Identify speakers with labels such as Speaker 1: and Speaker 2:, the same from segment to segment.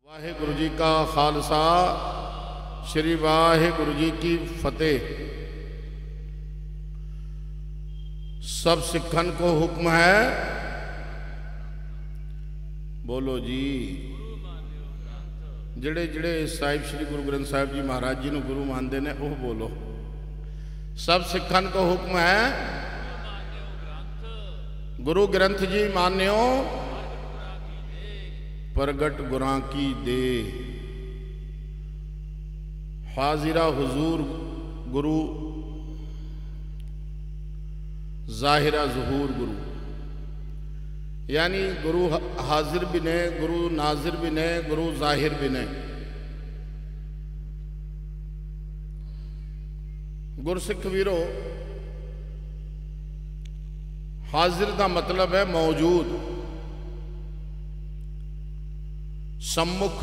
Speaker 1: वाहिगुरु जी का खालसा, श्री वाहिगुरु जी की फतेह। सब सिखन को हुक्म है, बोलो जी। जिहड़े जिहड़े साहिब श्री गुरु ग्रंथ साहिब जी महाराज जी को गुरु मानते हैं वह बोलो। सब सिखन को हुक्म है, गुरु ग्रंथ जी मान्यो, प्रगट गुरां की दे। हाजिरा हुजूर गुरु, जाहिरा ज़हूर गुरु। यानी गुरु हाजिर भी ने, गुरु नाजिर भी ने, गुरु जाहिर भी ने। गुरसिख वीरो, हाजिर का मतलब है मौजूद, सम्मुख।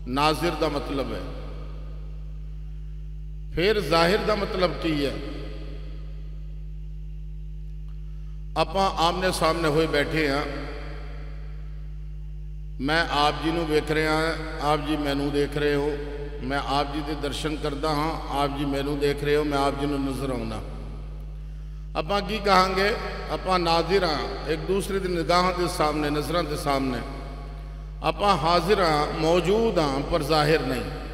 Speaker 1: नाजिर का मतलब है। फिर जाहिर का मतलब की है, आप आमने सामने होए बैठे हाँ। मैं आप जी को वेख रहा, आप जी मैनू देख रहे हो, मैं आप जी के दर्शन करता हाँ, आप जी मैनू देख रहे हो, मैं आप जी को नजर आना। आप की कहांगे, आप नाजिर हाँ एक दूसरे की निगाह के सामने, नज़रों के सामने। आप हाजिर हाँ, मौजूद हाँ, पर जाहिर नहीं।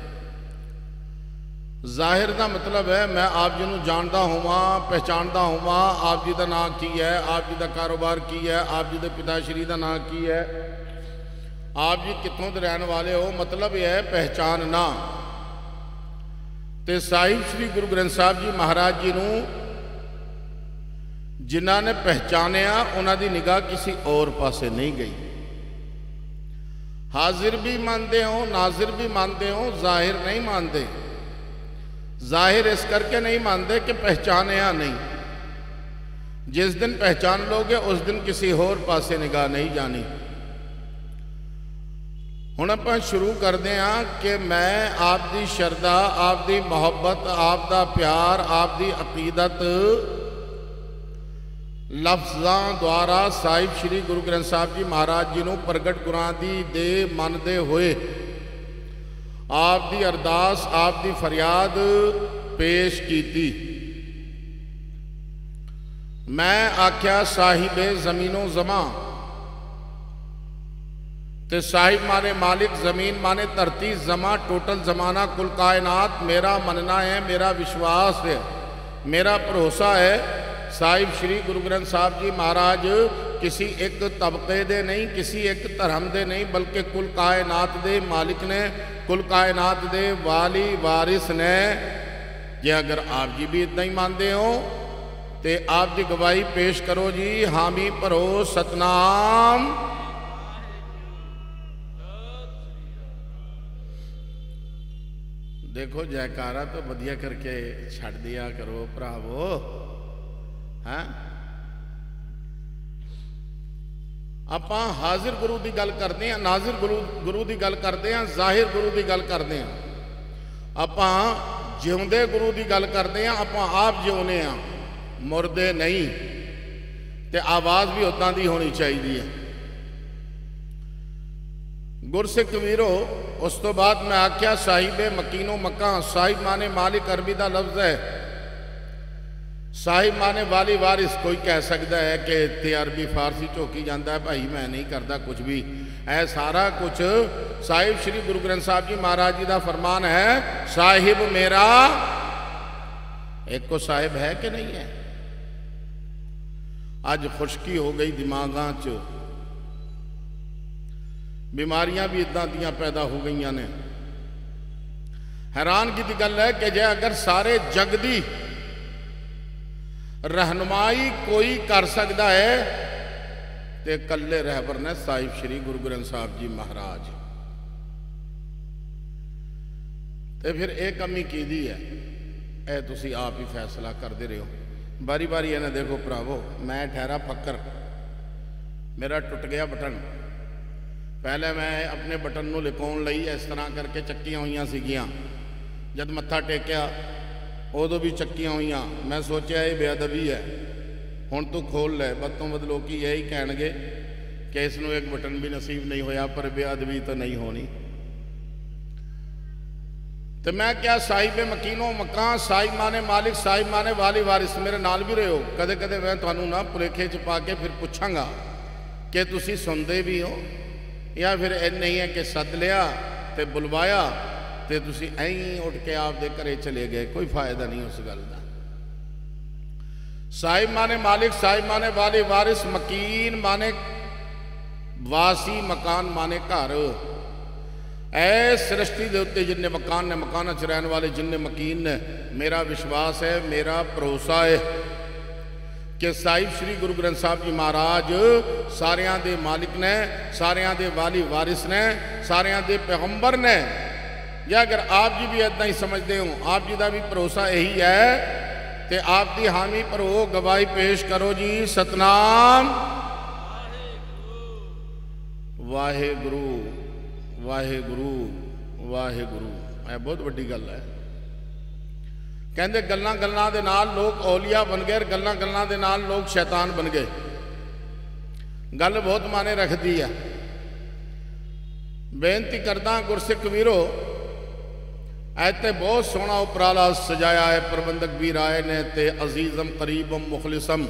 Speaker 1: जाहिर का मतलब है मैं आप जी को जानता होवा, पहचानता होवा। आप जी का नाम की है, आप जी का कारोबार की है, आप जी के पिताश्री का नाम की है, आप जी कितों के रहने वाले हो, मतलब यह है पहचानना। तो साहिब श्री गुरु ग्रंथ साहिब जी महाराज जी को जिन्हों ने पहचानिया, उन्होंने निगाह किसी और पासे नहीं गई। हाजिर भी मानते हो, नाजिर भी मानते हो, जाहिर नहीं मानते। जाहिर इस करके नहीं मानते कि पहचानिया नहीं। जिस दिन पहचान लोगे उस दिन किसी होर पासे निगाह नहीं जानी। हुण आपां शुरू करते हैं कि मैं आप दी शरदा, आप दी मोहब्बत, आप दा प्यार, आप दी अकीदत लफ्ज़ां द्वारा साहिब श्री गुरु ग्रंथ साहिब जी महाराज जी को प्रगट गुरां दी दे मनदे होए आप दी अरदास, आप दी फरियाद पेश कीती। मैं आख्या साहिबे ज़मीनो ज़मा, ते साहिब माने मालिक, ज़मीन माने धरती, ज़मा टोटल ज़माना, कुल कायनात। मेरा मनना है, मेरा विश्वास है, मेरा भरोसा है साहिब श्री गुरु ग्रंथ साहिब जी महाराज किसी एक तबके दे नहीं, किसी एक धर्म दे नहीं, बल्कि कुल कायनात दे मालिक ने, कुल कायनात दे वाली वारिस ने। जे अगर आप जी भी इतना ही मानते हो तो आप जी गवाही पेश करो जी। हामी भरो सतनाम। देखो जयकारा तो वधिया करके छड़ दिया करो भरावो। हाँ, आप हाजिर गुरु की गल करते हैं, नाजिर गुरु की गल करते हैं, जाहिर गुरु की गल करते हैं। आप जिउंदे गुरु की गल करते हैं, आप जिउने हाँ, मुरदे नहीं। तो आवाज़ भी उदा की होनी चाहिए है। गुरसिख वीरो, उस तो बाद मैं आख्या साहिबे मकीनो मक्का। साहिब माने मालिक अरबी का लफ्ज़ है, साहिब माने वाली वारिस। कोई कह सकता है कि इतने अरबी फारसी झोंकी जाता है, भाई मैं नहीं करता कुछ भी। ऐ सारा कुछ साहिब श्री गुरु ग्रंथ साहिब जी महाराज जी का फरमान है। साहिब मेरा एक को साहिब है कि नहीं है? अज खुशकी हो गई दिमागां च, बीमारियां भी इदां दियां पैदा हो गई ने। हैरानगी की गल है कि जे अगर सारे जग दी रहनुमाई कोई कर सकता है तो कल्ले रहबर ने साहिब श्री गुरु ग्रंथ साहिब जी महाराज। तो फिर एक कमी की दी है, यह तुसी आप ही फैसला करते रहो। बारी बारी है ना, देखो भरावो, मैं ठहरा फक्कर, मेरा टुट गया बटन। पहले मैं अपने बटन को लिकाउण लई इस तरह करके चक्कियां हुई सीगियां, जब मत्था टेकिया उदों भी चक्कियां हुई। मैं सोचा ये बेअदबी है, हुण तू खोल लै। बद तो बद लोग यही कह कि इसनों एक बटन भी नसीब नहीं होया, पर बेअदबी तो नहीं होनी। तो मैं क्या साहिब मकीनो मकान, साहिब माने मालिक, साहिब माने वाली वारिस, मेरे नाल भी रहे हो। कदे कदे मैं तुहानू ना भुलेखे च पा के फिर पूछांगा कि तुसी सुनते भी हो या फिर नहीं है कि सद लिया तो बुलवाया तो तुसी ऐं उठ के आपदे घरे चले गए, कोई फायदा नहीं उस गल का। साहिब माने मालिक, साहिब माने वाली वारिस, मकीन माने वासी, मकान माने घर। ऐ सृष्टि के उत्ते जिन्ने मकान ने, मकान च रहने वाले जिन्ने मकीन ने, मेरा विश्वास है, मेरा भरोसा है कि साहिब श्री गुरु ग्रंथ साहब जी महाराज सारियां दे मालिक ने, सारियां दे वाली वारिस ने, सारियां दे पैगंबर ने। या अगर आप जी भी इदा ही समझते हो, आप जी का भी भरोसा यही है, तो आप की हामी भरो, गवाही पेश करो जी। सतनाम वाहे गुरु वाहे गुरु वाहे गुरु। यह बहुत वड्डी गल है। कहते गल्लां गल्लां दे नाल लोग औलिया बन गए, गल्लां गल्लां दे नाल लोग शैतान बन गए। गल बहुत माने रखती है। बेनती करदा गुरसिख वीरो, ऐते बहुत सोहना उपराला सजाया है प्रबंधक वीर आए ने, ते अजीजम करीबम मुखलिसम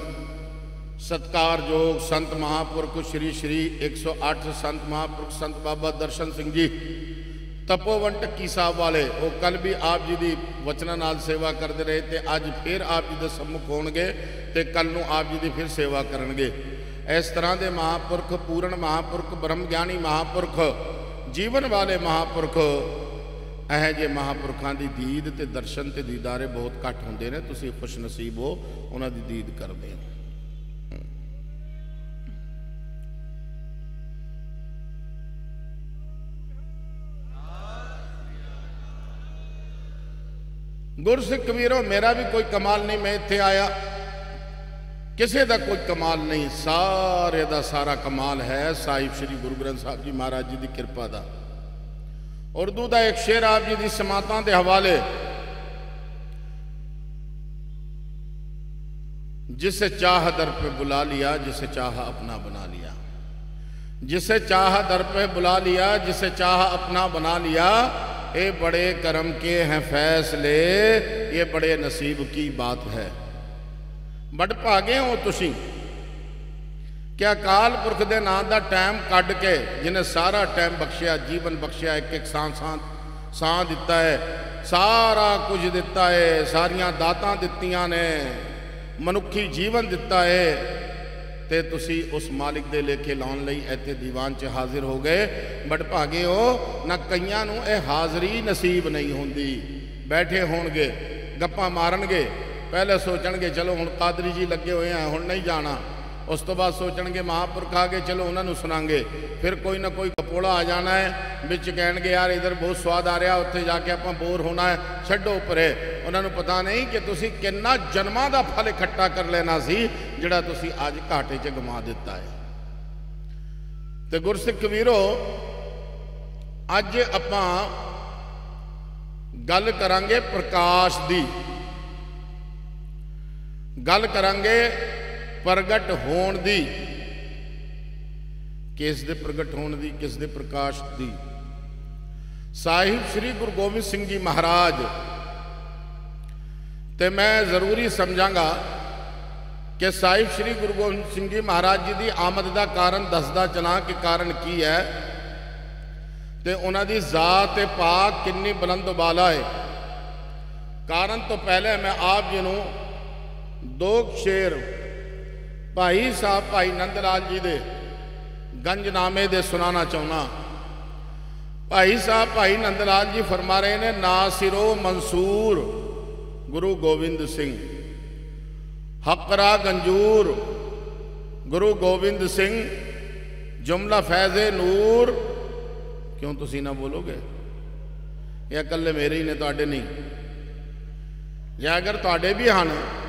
Speaker 1: सत्कारयोग संत महापुरख श्री श्री 108 संत महापुरख संत बाबा दर्शन सिंह जी तपोवन टक्की साहब वाले, वो कल भी आप जी की वचना नाल सेवा करते रहे, तो अज फिर आप जी के सम्मुख होणगे, तो कल नूं आप जी की फिर सेवा करनगे। इस तरह के महापुरख, पूर्ण महापुरख, ब्रह्म ज्ञानी महापुरख, जीवन वाले महापुरख, यह जे महापुरखों की दीद ते दर्शन ते दीदारे बहुत घट होंदे ने। तुसीं खुश नसीब हो, उन्हां दी दीद करदे हो। गुरसिख वीरो, मेरा भी कोई कमाल नहीं, मैं इत्थे आया किसी का कोई कमाल नहीं, सारे का सारा कमाल है साहिब श्री गुरु ग्रंथ साहब जी महाराज जी की कृपा का। उर्दू का एक शेर आप जी की समातां के हवाले, जिसे चाह दर पे बुला लिया, जिसे चाह अपना बना लिया। जिसे चाह दर पे बुला लिया, जिसे चाह अपना बना लिया। ये बड़े करम के हैं फैसले, ये बड़े नसीब की बात है। बड़ भागे हो तुसी क्या अकाल पुरख के नाम का टाइम कढ़ के, जिन्हें सारा टाइम बख्शिया, जीवन बख्शिया, एक एक सांस दिता है, सारा कुछ दिता है, सारिया दातां दित्तियां ने, मनुखी जीवन दिता है, ते तुसी उस मालिक दे लेखे लाउण लई इत्थे दीवान च हाजिर हो गए। बड़ भागे हो ना, कईयां नूं इह हाज़री नसीब नहीं होंदी। बैठे होणगे, गप्पां मारनगे, पहले सोचणगे चलो हुण कादरी जी लगे हुए हैं, हुण नहीं जाना। उस तो बाद सोचणगे महापुरख आ गए, चलो उन्होंने सुनांगे। फिर कोई ना कोई कपोड़ा आ जाना है, बिच कहणगे यार इधर बहुत स्वाद आ रहा, उत्थे जाके आपां बोर होना है, छड्डो परे। उन्होंने पता नहीं कि तुसी किन्ना जन्मां दा फल इकट्ठा कर लेना सी, जिहड़ा तुसी अज घाटे च गवा दिता है। तो गुरसिख वीरो, अज आपां गल करांगे प्रकाश दी, गल करांगे प्रगट होण दी। किस दे प्रगट होण दी, किस दे प्रकाश दी? साहिब श्री गुरु गोबिंद सिंह जी महाराज। ते मैं जरूरी समझांगा कि साहिब श्री गुरु गोबिंद सिंह जी महाराज जी की आमद का कारण दसदा चला कि कारण की है, ते उन्हां दी जात पाक कितनी बुलंद बाला है। कारण तो पहले मैं आप जी नूं दो शेर भाई साहब भाई नंद लाल जी दे गंजनामे दे सुनाना चाहना। भाई साहब भाई नंद लाल जी फरमा रहे ने, नासिरो मंसूर गुरु गोविंद सिंह, हकरा गंजूर गुरु गोविंद सिंह, जुमला फैज़े नूर। क्यों तुसी ना बोलोगे? या कल्ले मेरे ही ने, तुहाडे नहीं? या अगर तुहाडे भी हैं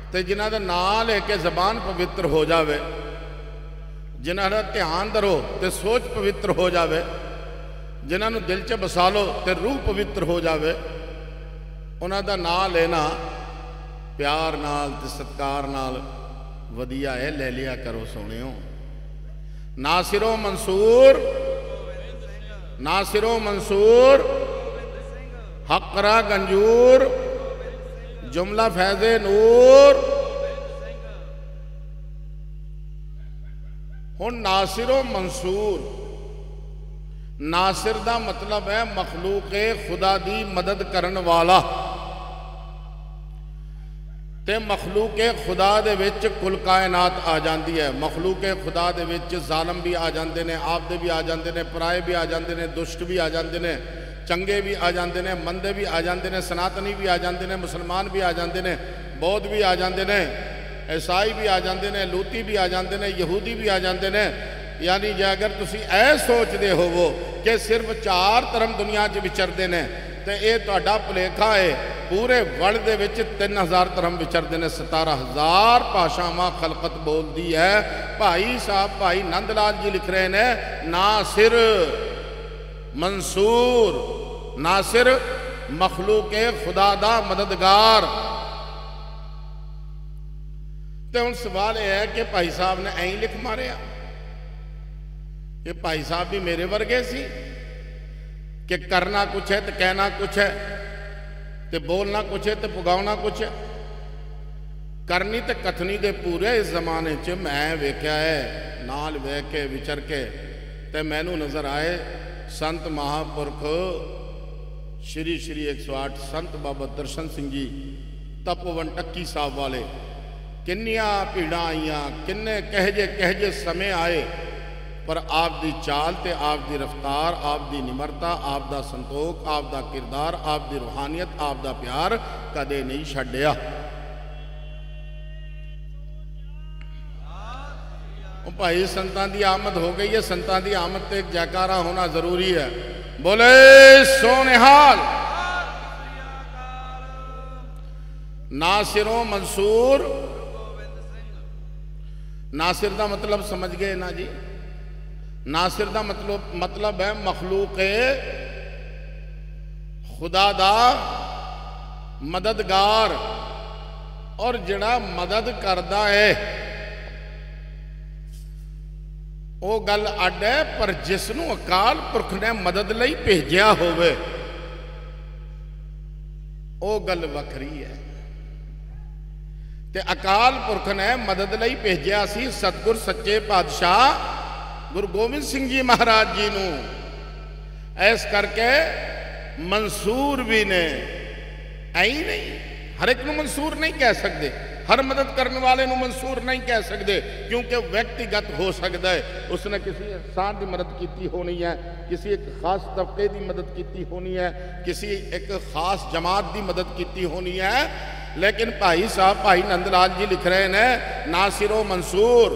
Speaker 1: तो जिन्हों का नाम लेके जबान पवित्र हो जाए, जिन्हों का ध्यान धरो तो सोच पवित्र हो जाए, जिन्होंने दिल च बसा लो तो रूह पवित्र हो जाए, उन्हों का नाम लेना प्यार नाल ते सत्कार नाल वधिया है। ले लिया करो सोहणिओ। नासिरो मंसूर, नासिरो मंसूर, हकरा गंजूर, जुमला फैज़े नूर। हुण नासिरो मंसूर, नासिर दा मतलब है मखलूक खुदा दी मदद करन वाला। ते मखलूक खुदा दे विच कुल कायनात आ जाती है। मखलूक खुदा दे विच जालम भी आ जाते हैं, आपदे भी आ जाते हैं, पराए भी आ जाते हैं, दुष्ट भी आ जाते हैं, चंगे भी आ जाते हैं, मंदे भी आ जाते हैं, सनातनी भी आ जाते हैं, मुसलमान भी आ जाते हैं, बौद्ध भी आ जाते हैं, ईसाई भी आ जाते हैं, लूती भी आ जाते हैं, यहूदी भी आ जाते हैं। यानी जे अगर तुसी ऐ सोचते होवो कि सिर्फ 4 धर्म दुनिया च विचरते हैं तो यह तुहाडा भुलेखा है। पूरे वर्ल्ड दे विच 3000 धर्म विचरते हैं, 17,000 भाषावां खलकत बोलती है। भाई साहब भाई नंद लाल जी लिख रहे हैं नासिर मंसूर, नासिर मखलूक खुदा दा मददगार। तो हुण सवाल यह है कि भाई साहब ने ऐं लिख मारिया कि भाई साहब भी मेरे वर्गे सी कि करना कुछ है तो कहना कुछ है, तो बोलना कुछ है तो पुगावना कुछ है। करनी तो कथनी दे पूरे इस जमाने च मैं वेख्या है, नाल बह के विचर के ते मैनू नज़र आए संत महापुरख श्री श्री 108 संत बाबा दर्शन सिंह जी तपोवन टक्की साहब वाले। किन्नियां भीड़ां आईयां, किन्ने कहजे समय आए, पर आप दी चाल ते आप दी रफ्तार, आप दी निमरता, आप दा संतोख, आप दा किरदार, आप दी रूहानियत, आप दा प्यार कदे नहीं छड्डिया। भाई संतां दी आमद हो गई है, संतां दी आमद ते एक जयकारा होना जरूरी है। बोले सोनिहाल। नासिरो मंसूर, नासिर दा मतलब समझ गए ना जी। नासिर दा मतलब है मखलूक खुदा दा मददगार। और जिहड़ा मदद करदा है वो गल अड है, पर जिसनों अकाल पुरख ने मदद लई भेजिया होवे वो गल वखरी है। ते अकाल पुरख ने मदद लई भेजिया सी सतगुर सच्चे पातशाह गुरु गोबिंद सिंह जी महाराज जी नूं। ऐस करके मंसूर भी ने ऐ नहीं, हर एक नूं मंसूर नहीं कह सकते, हर मदद करने वाले नूं मंसूर नहीं कह सकते, क्योंकि व्यक्तिगत हो सकता है। उसने किसी इंसान की मदद की होनी है, किसी एक खास तबके की मदद की होनी है, किसी एक खास जमात की मदद की होनी है। लेकिन भाई साहब भाई नंद लाल जी लिख रहे हैं नासिरो मंसूर,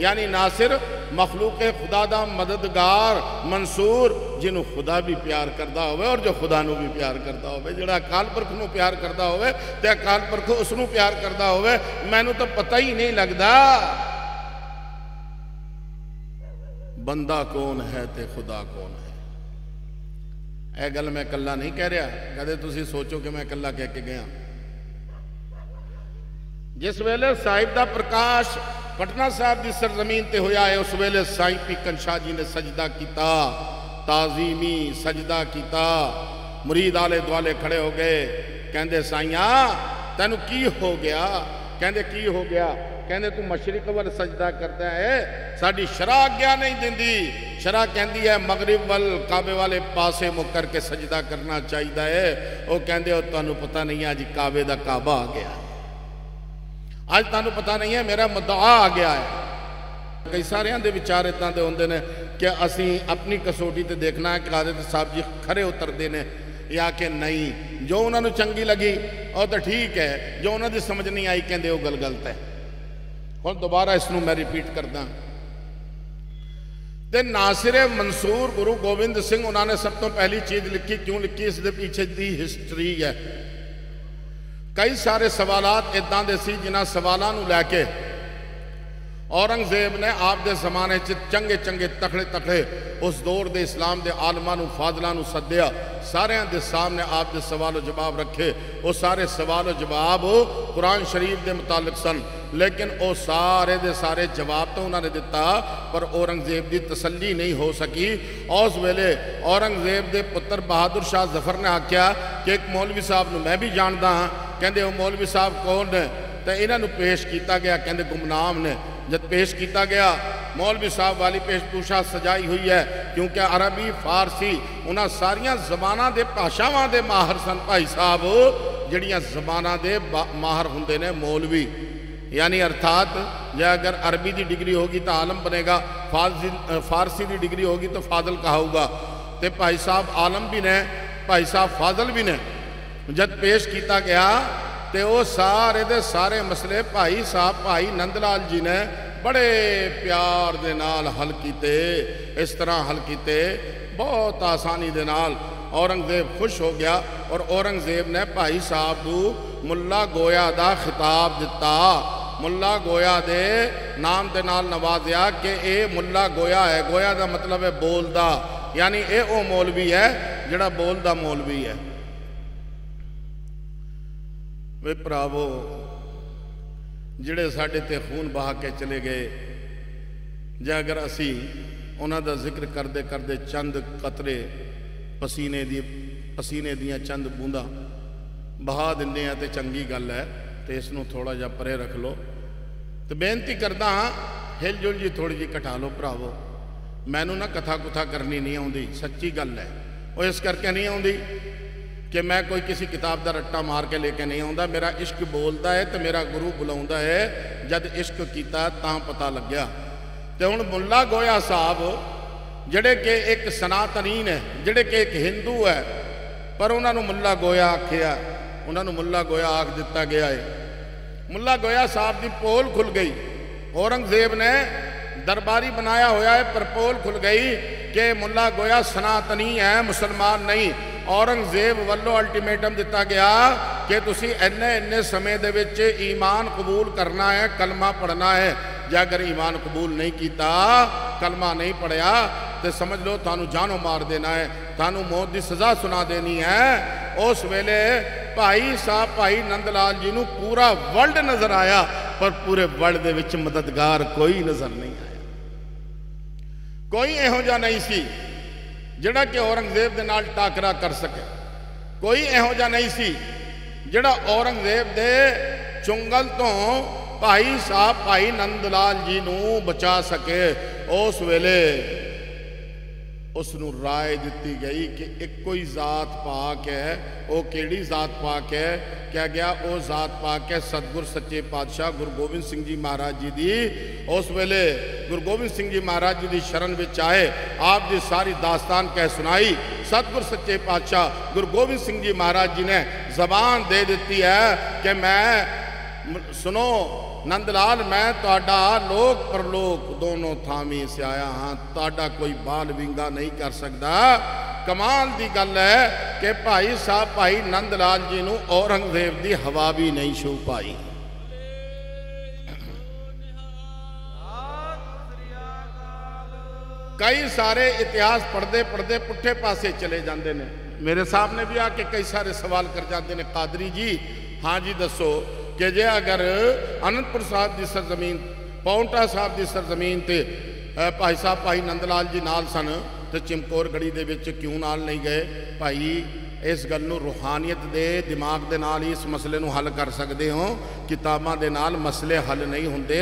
Speaker 1: यानी नासिर मखलूक खुदा दा मददगार, मंसूर जिन्हों खुदा भी प्यार करता होवे और जो खुदा नूं भी प्यार करता होवे। जिहड़ा अकाल पुरख नूं प्यार करता होवे ते अकाल पुरख उसनूं प्यार करता होवे। मैनूं तो पता ही नहीं लगता बंदा कौन है ते खुदा कौन है। यह गल मैं कला नहीं कह रहा, कदे तुसीं सोचो कि मैं कला कह के गया। जिस वेले साहिब दा प्रकाश पटना साहब की सरजमीन ते होया है, उस वेले साईं पीकन शाह जी ने सजदा किया, ताजीमी सजदा किया। मुरीद आले दुआले खड़े हो गए, कहते साईया तैनू की हो गया? कहते की हो गया? कहते तू मशरिक वल सजदा करता है, साड़ी शरा आज्ञा नहीं दिंदी। शरा कहती है मगरिब वल काबे वाले पासे मुक करके सजदा करना चाहिए है। वो कहते हो तुहानू पता नहीं है अज काबे दा काबा आ गया, अज तुहानू पता नहीं है मेरा मुद्दा आ गया है। कई सारिਆਂ ਦੇ विचार इदां दे ਹੁੰਦੇ ने कि असी अपनी कसौटी ते देखना है कि कादिर साहब जी खरे उतरते हैं या कि नहीं। जो उन्होंने चंगी लगी और तो ठीक है, जो उन्होंने समझ नहीं आई कहते वो गल गलत है। हुण दोबारा इसनूं मैं रिपीट करदा। ते नासिरे मंसूर गुरु गोबिंद सिंह उन्होंने सब तो पहली चीज़ लिखी, क्यों लिखी? इस दे पीछे दी हिस्टरी है। कई सारे सवालात इदां दे सी जिन्हां सवालां नूं लैके औरंगजेब ने आप दे जमाने च चंगे चंगे तकड़े तकड़े उस दौर दे इस्लाम दे आलमां नूं फादलां नूं सद्दिया, सारियां दे सामने आप दे सवाल जवाब रखे। वो सारे सवाल जवाब कुरान शरीफ के मुतालिक सन, लेकिन वो सारे दे सारे जवाब तो उन्होंने दिता, पर औरंगजेब की तसल्ली नहीं हो सकी। उस वेले औरंगजेब के पुत्र बहादुर शाह जफर ने आख्या कि एक मौलवी साहब नूं मैं भी जानता हाँ। कहते वो मौलवी साहब कौन ने? तो इन्हों पेश किया गया, कहते गुमनाम ने। जब पेश किया गया, मौलवी साहब वाली पेशभूषा सजाई हुई है, क्योंकि अरबी फारसी उन्होंने सारिया जबाना के भाषावां के माहर सन भाई साहब। जड़ियाँ जबाना के माहर होंगे ने मौलवी, यानी अर्थात जे अगर अरबी की डिग्री होगी तो आलम बनेगा, फारसी की डिग्री होगी तो फादल कहाऊगा। तो भाई साहब आलम भी ने, भाई साहब फादल भी ने। जब पेश किया गया तो वो सारे दे सारे मसले भाई साहब भाई नंदलाल जी ने बड़े प्यार दे नाल हल किते। इस तरह हल किते बहुत आसानी दे नाल। औरंगजेब खुश हो गया और औरंगजेब ने भाई साहब को मुल्ला गोया दा खिताब दिता। मुल्ला गोया दे नाम दे नाल नवाजिया कि ये मुल्ला गोया है। गोया का मतलब है बोलदा, यानी ये वो मौलवी है जिहड़ा बोलदा मौलवी है। वे भरावो, जिहड़े साडे ते खून बहा के चले गए, जे अगर असी उन्हां दा जिक्र करते करते चंद कतरे पसीने दियां चंद बूंदा बहा दिंदे हैं तो चंगी गल है। तो इसनूं थोड़ा जिहा परे रख लो। तो बेनती करदा हाँ, हिल जुल जी थोड़ी जी घटा लो भरावो। मैनू ना कथा कुथा करनी नहीं आउंदी, सच्ची गल है। वो इस करके नहीं आउंदी कि मैं कोई किसी किताब का रट्टा मार के लेके नहीं आता। मेरा इश्क बोलता है तो मेरा गुरु बुलाता है। जब इश्क किया तां पता लग्या। तो हुण मुल्ला गोया साहब जिहड़े कि एक सनातनीन है, जिहड़े कि एक हिंदू है, पर उन्होंने मुल्ला गोया आख्या, उन्होंने मुल्ला गोया आख दिता गया है। मुल्ला गोया साहब की पोल खुल गई। औरंगजेब ने दरबारी बनाया होया है, पर पोल खुल गई कि मुल्ला गोया सनातनी है, मुसलमान नहीं। औरंगजेब वालों अल्टीमेटम दिता गया कि तुसी इन्ने समय दे विच ईमान कबूल करना है, कलमा पढ़ना है। जे अगर ईमान कबूल नहीं किया, कलमा नहीं पढ़िया, तो समझ लो थानू जानो मार देना है, थानू मौत की सज़ा सुना देनी है। उस वेले भाई साहब भाई नंदलाल जी नू पूरा वर्ल्ड नज़र आया, पर पूरे वर्ल्ड दे विच मददगार कोई नज़र नहीं आया। कोई इहो जिहा नहीं सी जिहड़ा कि औरंगजेब दे नाल टाकरा कर सके। कोई इहो जिहा नहीं सी जिहड़ा औरंगजेब दे चुंगल तो भाई साहब भाई नंदलाल जी नू बचा सके। उस वेले उसनू राय दी गई कि एको ही जात पाक है। वो केड़ी जात पाक है? क्या गया वो जात पाक है सतगुर सच्चे पातशाह गुरु गोबिंद सिंह जी महाराज जी दी। उस वेले गुरु गोबिंद सिंह जी महाराज जी की शरण विच आए, आप दी सारी दास्तान कह सुनाई। सतगुर सच्चे पातशाह गुरु गोबिंद सिंह जी महाराज जी ने जबान दे दी है कि मैं सुनो नंदलाल, मैं तुहाडा लोक परलोक दोनों थामी से आया हाँ, तुहाडा कोई बाल विंगा नहीं कर सकता। कमाल की गल है कि भाई साहब भाई नंदलाल जी नू औरंगजेब की हवा भी नहीं छू पाई। कई सारे इतिहास पढ़ते पढ़ते पुठे पासे चले जाते हैं। मेरे साहब ने भी आके कई सारे सवाल कर जाते हैं, कादरी जी हाँ जी दसो कि जे अगर अनंतपुर साहब की सरजमीन पाउंटा साहब की सरजमीन ते भाई साहब भाई नंदलाल जी नाल सन, तो चिमकोर गढ़ी दे विच क्यों नाल नहीं गए? भाई इस गल नूं रूहानियत दे दिमाग दे नाल ही इस मसले नूं हल कर सकते हो। किताबां दे नाल मसले हल नहीं हुंदे।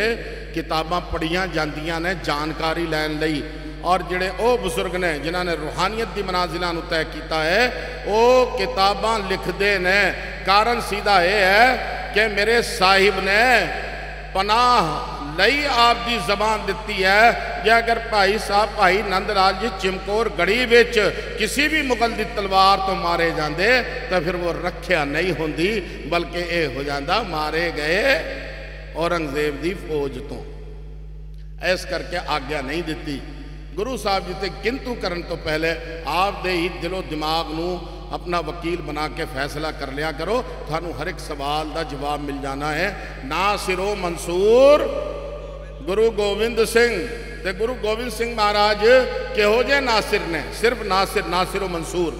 Speaker 1: किताबां पढ़ियां जांदियां ने जानकारी लैण लई, और जिहड़े वो बुजुर्ग ने जिन्हां ने रूहानियत की मनाजिलां नूं तय किया है, वो किताबां लिखते ने। कारण सीधा यह है कि मेरे साहिब ने पनाह लई आप दी जबान दिती है। जे अगर भाई साहब भाई नंदलाल जी चिमकोर गढ़ी विच किसी भी मुगल की तलवार तो मारे जाते तो फिर वो रख्या नहीं होंदी, बल्कि ये हो जाता मारे गए औरंगजेब की फौज तो। इस करके आग्ञा नहीं दी। गुरु साहब जी ते किंतु करन तो पहले आप दे ही दिलो दिमाग नू अपना वकील बना के फैसला कर लिया करो, थानू हर एक सवाल का जवाब मिल जाना है। ना सिरो मंसूर गुरु गोबिंद सिंह ते गुरु गोबिंद सिंह महाराज किहो जे नासिर ने, सिर्फ नासिर, नासिरो मंसूर,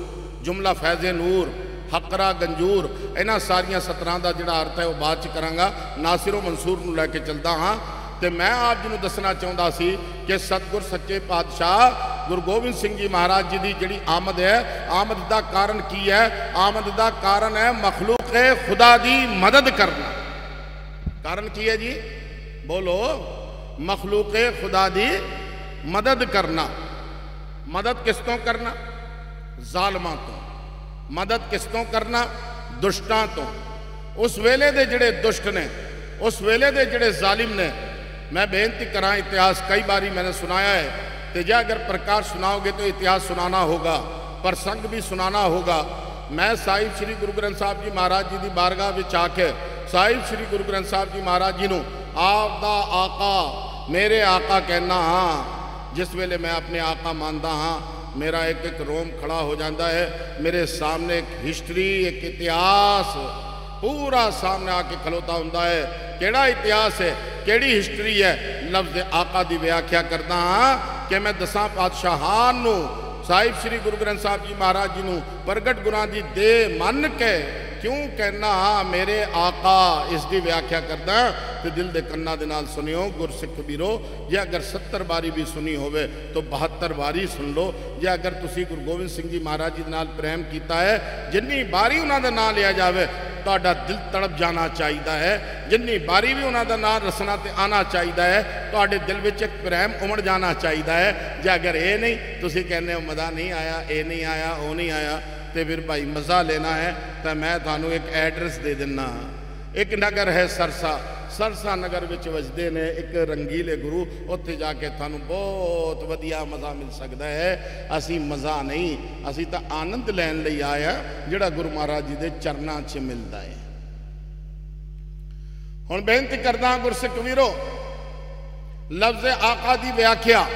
Speaker 1: जुमला फैज़े नूर, हकरा गंजूर, इन्हां सारियां सतरां दा जिहड़ा अर्थ है वह बाद च करांगा। नासिरो मंसूर नूं लैके चलदा हाँ। तो मैं आप जी नूं दसना चाहुंदा सी कि सतगुर सच्चे पातशाह गुरु गोबिंद सिंह जी महाराज जी की जिहड़ी आमद है, आमद का कारण की है? आमद का कारण है मखलूक खुदा की मदद करना। कारण की है जी? बोलो। मखलूक खुदा की मदद करना। मदद किस तो करना? जालमां तो। मदद किस तो करना? दुष्टां तो। उस वेले दे जिहड़े दुष्ट ने, उस वेले दे जिहड़े जालिम ने, मैं बेनती करा, इतिहास कई बारी मैंने सुनाया है, तो जो अगर प्रकाश सुनाओगे तो इतिहास सुनाना होगा, प्रसंग भी सुनाना होगा। मैं साहिब श्री गुरु ग्रंथ साहब जी महाराज जी की बारगाह विच आके साहिब श्री गुरु ग्रंथ साहब जी महाराज जी नूं आप दा आका, मेरे आका कहना हाँ। जिस वेले मैं अपने आका मानता हाँ, मेरा एक एक रोम खड़ा हो जाता है। मेरे सामने एक हिस्ट्री, एक इतिहास पूरा सामने आके खलोता होंदा है। केड़ा इतिहास है, केड़ी हिस्ट्री है? लफ्ज़ आका की व्याख्या करता हाँ कि मैं 10 पातशाहां नूं साहिब श्री गुरु ग्रंथ साहब जी महाराज जी नूं प्रगट गुरां दी दे मन के क्यों कहना हाँ मेरे आका, इसकी व्याख्या करदा। तो दिल दे कन्ना दे नाल सुनियो गुरसिख वीरो, जे अगर 70 बारी भी सुनी होवे तो 72 बारी सुन लो। जे अगर तुसी गुरु गोबिंद सिंह जी महाराज जी नाल प्रेम किया है, जिन्नी बारी उन्हां दा नाम लिया जावे तुहाडा दिल तड़प जाना चाहिए है। जिन्नी बारी भी उन्हां दा नाम रसना ते आना चाहिए है, तुहाडे दिल विच एक प्रेम उमड़ जाना चाहिए है। जे अगर ये नहीं, तुसी कहने हो मज़ा नहीं आया, ये नहीं आया, वो नहीं आया, तो फिर भाई मज़ा लेना है तो मैं थानू एक एड्रैस दे देना। एक नगर है सरसा, सरसा नगर विच वजदे ने एक रंगीले गुरु, उत्थे जाके थानू बहुत वधिया मज़ा मिल सकता है। असी मज़ा नहीं, असी तो आनंद लैन लई आया जिहड़ा गुरु महाराज जी के चरनां 'च मिलता है। हुण बेनती करदा गुरसिख वीरो, लफ्ज़ आका की व्याख्या।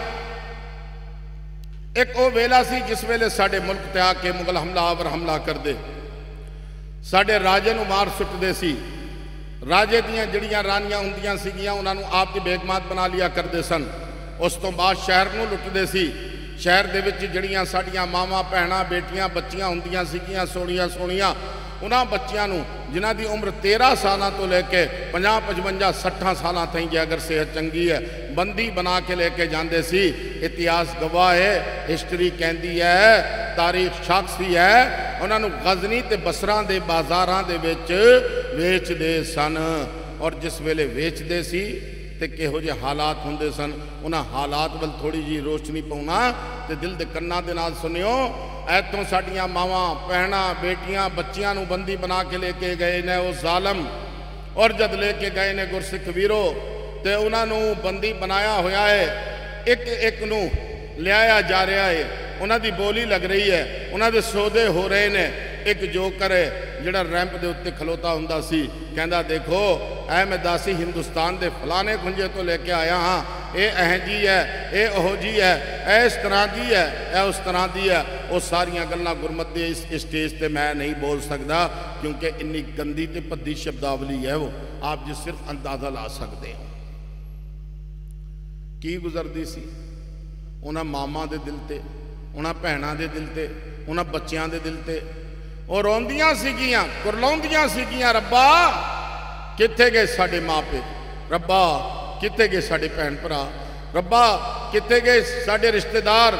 Speaker 1: एक वो वेला सी जिस वेले साडे मुल्क ते आके मुगल हमलावर हमला करदे, साडे राजे नूं मार सुटदे सी। राजे दियां जड़ियां रानियां हुंदियां सीगियां उन्हां नूं आप दी बेगमात बना लिया करदे सन। उस तो बाद शहर नूं लुटदे सी। शहर दे विच जड़ियां साडियां मावां भैणां बेटियां बच्चियां हुंदियां सीगियां सोहणियां सोहणियां, उन्हां बच्चियां नूं जिन्हां दी उम्र 13 सालां तो लैके 50 55 60 सालां ताईं जे अगर सेहत चंगी है, बंदी बना के लेके जाते सी। इतिहास गवाह है, हिस्टरी कहती है, तारीख साक्षी है। उन्होंने गजनी ते बसरां दे बाजारां दे विच वेचदे सन। और जिस वेले वेचदे सी ते किहो जे हालात हुंदे सन, उन्हां हालात वल थोड़ी जी रोशनी पाउणा ते दिल दे कन्नां दे नाल सुनियो। ऐतों साडियां मावां भैणां बेटियां बच्चियां नूं बंदी बना के लेके गए ने वो जालम। और जद लेके गए ने गुरसिख वीरो, ते उन्हां नूं बंदी बनाया होया है, एक एक नूं लियाया जा रहा है, उन्हां दी बोली लग रही है, उन्हां दे सौदे हो रहे ने। एक जोकर है जिहड़ा रैंप दे उत्ते खलोता हुंदा सी, कहंदा देखो ऐ मैं दासी हिंदुस्तान दे फलाने खुंजे तो लेके आया हाँ, ये अह जी है, ये ओहो जी है, ए इस तरह की है, ए उस तरह की है। वो सारियां गल्लां गुरमत दे इस स्टेज ते मैं नहीं बोल सकता, क्योंकि इन्नी गंदी ते भद्दी शब्दावली है वो, आप जी सिर्फ अंदाजा ला सकते हो की गुजरदी सी उन्हां मामा दे दिल ते, उन्हां भैणां दे दिल ते, उन्हां बच्चियां दे दिल ते। और रोंदियां सीगियां, कुरलाउंदियां सीगियां, रब्बा कित्थे गए साडे माँ पे, रब्बा कित्थे गए साडे भैन भरा, रब्बा कित्थे गए साडे रिश्तेदार,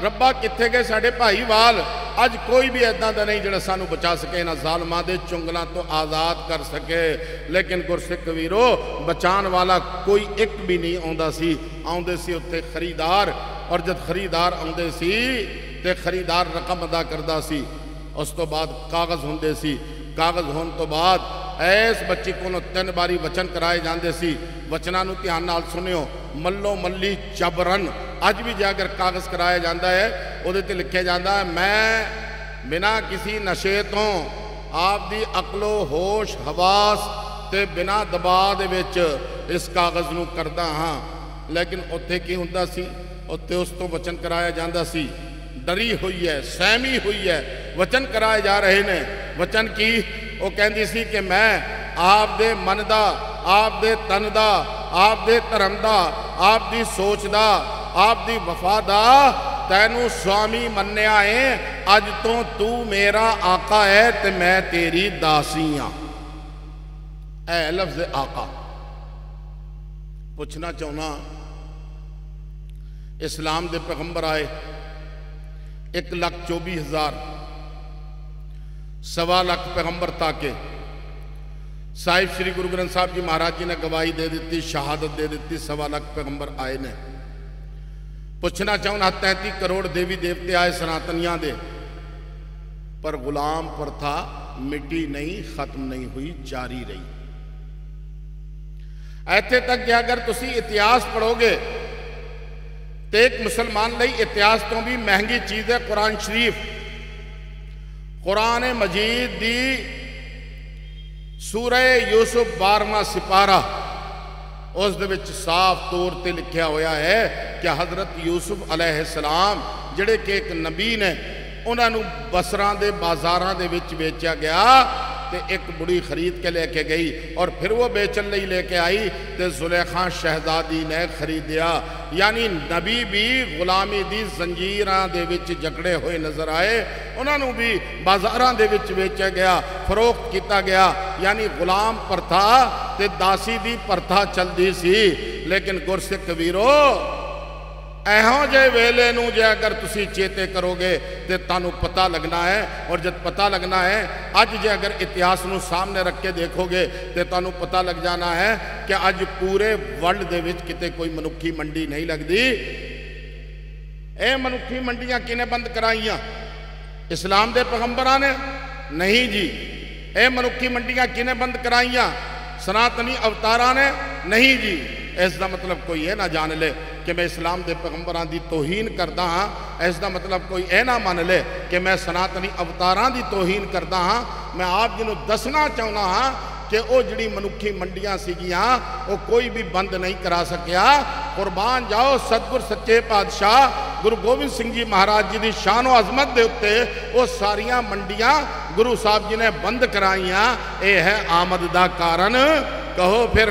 Speaker 1: रब्बा कित्थे गए साडे भाईवाल। अज कोई भी इदां दा नहीं जिहड़ा सानू बचा सके, इन्हां जालमां दे चुंगलां तो आज़ाद कर सके। लेकिन गुरसिख वीरो, बचाण वाला कोई एक भी नहीं आउंदा सी। आउंदे सी उत्थे खरीदार, और जब खरीदार आउंदे सी ते खरीदार रकम अदा करदा सी। उस तो बाद कागज़ हुंदे सी, कागज़ होने तो बाद इस बच्ची को 3 बारी वचन कराए जाते सी। वचनां नूं ध्यान नाल सुनियो, मल्लो मल्ली जबरन। अज भी जे अगर कागज़ कराया जाता है, उहदे ते लिखिया जाता है मैं बिना किसी नशे तो आप दी अकलो होश हवास ते बिना दबाव दे विच इस कागज़ नूं करदा हाँ। लेकिन उत्थे की हुंदा सी, उत्थे उस तो वचन कराया जाता सी। डरी हुई है, सहमी हुई है, वचन कराए जा रहे ने। वचन की वो कहती सी कि मैं आप दे मन दा, आप दे तन दा, आप दे धर्म दा, आप दी सोच दा, आप दी वफा दा तैनू स्वामी मन्निया है। अज तो तू मेरा आका है ते मैं तेरी दासी हाँ। ऐ लफ्ज़ आका। पूछना चाहना, इस्लाम दे पैगंबर आए 1,24,000, 1.25 लाख पैगंबर ताके साहिब श्री गुरु ग्रंथ साहब जी महाराज जी ने गवाही दे दी, शहादत दे दी, 1.25 लाख पैगंबर आए ने। पूछना चाहना 33 करोड़ देवी देवते आए सनातनियां दे, पर गुलाम प्रथा मिटी नहीं, खत्म नहीं हुई, जारी रही। इत्थे तक कि अगर तुसी इतिहास पढ़ोगे तो एक मुसलमान लई इतिहास तो भी महंगी चीज है कुरान शरीफ। कुरान मजीद दी सूरह यूसुफ 12वां सिपारा, उस दे विच साफ तौर पर लिखा होया है कि हज़रत यूसुफ अलैहिस्सलाम जिहड़े कि एक नबी ने, उन्होंने बसरां दे बाजारां दे विच बेचा गया तो एक बुढ़ी खरीद के लेके गई और फिर वो बेचन लई लेके आई तो जुलेखा शहजादी ने खरीदिया। यानी नबी भी गुलामी दी जंजीरां दे विच जकड़े हुए नजर आए, उन्होंने भी बाजारां दे विच बेचा गया, फरोख्त किया गया। यानी गुलाम प्रथा ते दासी दी प्रथा चलती सी। लेकिन गुरसिख कबीरो, एहो जे वेले नूं जे अगर तुसी चेते करोगे तो तुहानूं पता लगना है। और जब पता लगना है, अज जे अगर इतिहास नूं सामने रख के देखोगे तो तुहानूं पता लग जाना है कि अज पूरे वर्ल्ड दे विच किते कोई मनुखी मंडी नहीं लगती। ये मनुखी मंडियां किने बंद कराइयां? इस्लाम दे पैगंबरां ने? नहीं जी। ये मनुखी मंडियां किने बंद कराइयां? सनातनी अवतारां ने? नहीं जी। इसका मतलब कोई ये ना जान ले कि मैं इस्लाम के पैगंबरां की तोहीन करता हाँ। इसका मतलब कोई यह ना मान ले कि मैं सनातनी अवतारां की तोहीन करता हाँ। मैं आप जी नूं दसना चाहना हाँ कि वो जिहड़ी मनुखी मंडियां सीगियां वो कोई भी बंद नहीं करा सकिया। कुर्बान जाओ सतगुर सच्चे पातशाह गुरु गोबिंद सिंह जी महाराज जी की शान व अजमत के उत्ते वो सारिया मंडियां गुरु साहब जी ने बंद कराइया। यह है आमद का कारण। कहो फिर